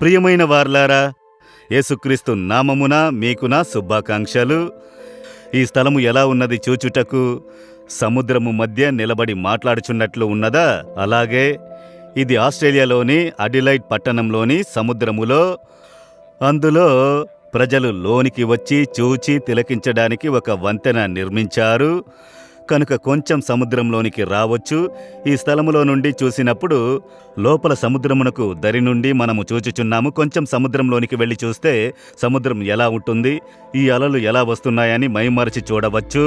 ప్రియమైన వార్లారా, యేసుక్రీస్తు నామమున మీకు నా శుభాకాంక్షలు. ఈ స్థలము ఎలా ఉన్నది చూచుటకు సముద్రము మధ్య నిలబడి మాట్లాడుచున్నట్లు ఉన్నదా? అలాగే ఇది ఆస్ట్రేలియాలోని అడిలైడ్ పట్టణంలోని సముద్రములో, అందులో ప్రజలు లోనికి వచ్చి చూచి తిలకించడానికి ఒక వంతెన నిర్మించారు. కనుక కొంచెం సముద్రంలోనికి రావచ్చు. ఈ స్థలములో నుండి చూసినప్పుడు లోపల సముద్రమునకు దరి నుండి మనము చూచుచున్నాము. కొంచెం సముద్రంలోనికి వెళ్ళి చూస్తే సముద్రం ఎలా ఉంటుంది, ఈ అలలు ఎలా వస్తున్నాయని మైమరచి చూడవచ్చు.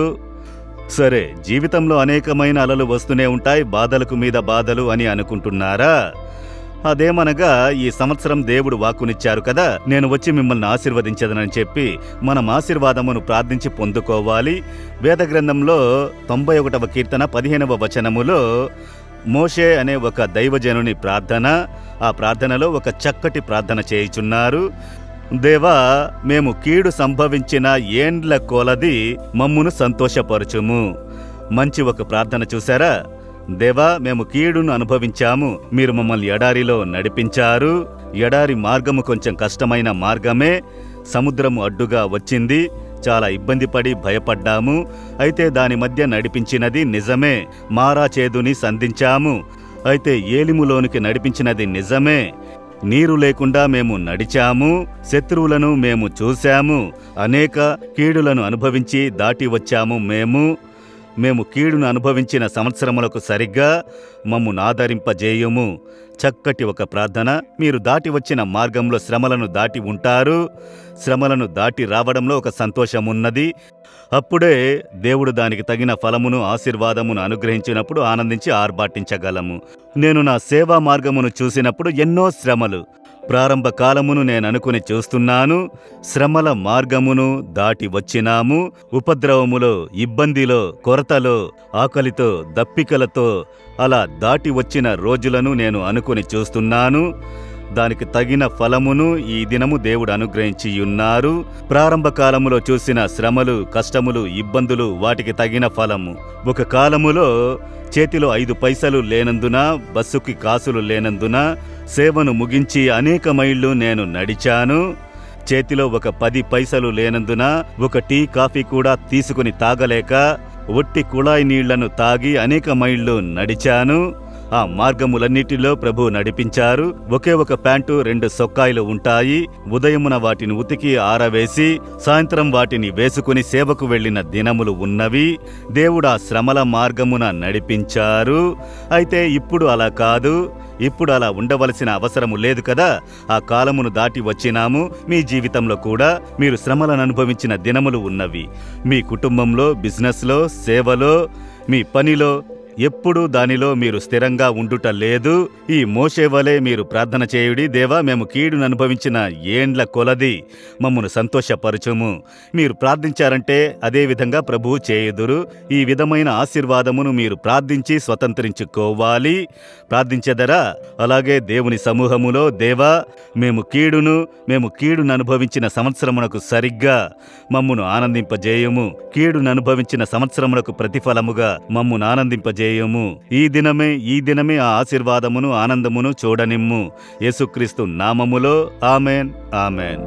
సరే, జీవితంలో అనేకమైన అలలు వస్తూనే ఉంటాయి, బాధలకు మీద బాధలు అని అనుకుంటున్నారా? అదేమనగా ఈ సంవత్సరం దేవుడు వాక్కునిచ్చారు కదా, నేను వచ్చి మిమ్మల్ని ఆశీర్వదించదనని చెప్పి మనం ఆశీర్వాదమును ప్రార్థించి పొందుకోవాలి. వేదగ్రంథంలో 91వ కీర్తన 15వ వచనములో మోషే అనే ఒక దైవజనుని ప్రార్థన, ఆ ప్రార్థనలో ఒక చక్కటి ప్రార్థన చేయుచున్నారు. దేవా, మేము కీడు సంభవించిన ఏండ్ల కొలది మమ్మును సంతోషపరచుము. మంచి ఒక ప్రార్థన చూసారా? దేవా, మేము కీడును అనుభవించాము, మీరు మమ్మల్ని ఎడారిలో నడిపించారు. ఎడారి మార్గము కొంచెం కష్టమైన మార్గమే, సముద్రము అడ్డుగా వచ్చింది, చాలా ఇబ్బంది పడి భయపడ్డాము. అయితే దాని మధ్య నడిపించినది నిజమే. మారా చేదుని సంధించాము, అయితే ఏలిములోనికి నడిపించినది నిజమే. నీరు లేకుండా మేము నడిచాము, శత్రువులను మేము చూశాము, అనేక కీడులను అనుభవించి దాటి వచ్చాము. మేము కీడును అనుభవించిన సంవత్సరములకు సరిగ్గా మమ్మును ఆదరింపజేయుము. చక్కటి ఒక ప్రార్థన. మీరు దాటి వచ్చిన మార్గంలో శ్రమలను దాటి ఉంటారు. శ్రమలను దాటి రావడంలో ఒక సంతోషమున్నది. అప్పుడే దేవుడు దానికి తగిన ఫలమును, ఆశీర్వాదమును అనుగ్రహించినప్పుడు ఆనందించి ఆర్భాటించగలము. నేను నా సేవా మార్గమును చూసినప్పుడు ఎన్నో శ్రమలు, ప్రారంభ కాలమును నేననుకుని చూస్తున్నాను. శ్రమల మార్గమును దాటి వచ్చినాము. ఉపద్రవములో, ఇబ్బందిలో, కొరతలో, ఆకలితో, దప్పికలతో అలా దాటి వచ్చిన రోజులను నేను అనుకుని చూస్తున్నాను. దానికి తగిన ఫలమును ఈ దినము దేవుడు అనుగ్రహించియున్నారు. ప్రారంభ కాలములో చూసిన శ్రమలు, కష్టములు, ఇబ్బందులు, వాటికి తగిన ఫలము. ఒక కాలములో చేతిలో 5 పైసలు లేనందున, బస్సుకి కాసులు లేనందున సేవను ముగించి అనేక మైళ్ళు నేను నడిచాను. చేతిలో ఒక 10 పైసలు లేనందున ఒక టీ, కాఫీ కూడా తీసుకుని తాగలేక ఒట్టి కుళాయి నీళ్లను తాగి అనేక మైళ్ళు నడిచాను. ఆ మార్గములన్నిటిలో ప్రభు నడిపించారు. ఒకే ఒక ప్యాంటు, 2 సొక్కాయిలు ఉంటాయి. ఉదయమున వాటిని ఉతికి ఆరవేసి సాయంత్రం వాటిని వేసుకుని సేవకు వెళ్లిన దినములు ఉన్నవి. దేవుడు ఆ శ్రమల మార్గమున నడిపించారు. అయితే ఇప్పుడు అలా కాదు. ఇప్పుడు అలా ఉండవలసిన అవసరము లేదు కదా. ఆ కాలమును దాటి వచ్చినాము. మీ జీవితంలో కూడా మీరు శ్రమలను అనుభవించిన దినములు ఉన్నవి. మీ కుటుంబంలో, బిజినెస్లో, సేవలో, మీ పనిలో ఎప్పుడూ దానిలో మీరు స్థిరంగా ఉండుట లేదు. ఈ మోషే వలె మీరు ప్రార్థన చేయుడి. దేవా, మేము కీడును అనుభవించిన ఏండ్ల కొలది మమ్మను సంతోషపరచుము. మీరు ప్రార్థించారంటే అదే విధంగా ప్రభువు చేయుదురు. ఈ విధమైన ఆశీర్వాదమును మీరు ప్రార్థించి స్వతంత్రించుకోవాలి. ప్రార్థించెదరా? అలాగే దేవుని సమూహములో, దేవా, మేము కీడును అనుభవించిన సంవత్సరమునకు సరిగ్గా మమ్మును ఆనందింపజేయుము. కీడును అనుభవించిన సంవత్సరమునకు ప్రతిఫలముగా మమ్మును ఆనందింపజేయుము. ఈ దినమే ఆ ఆశీర్వాదమును, ఆనందమును చూడనిమ్ము. యేసుక్రీస్తు నామములో ఆమెన్, ఆమెన్.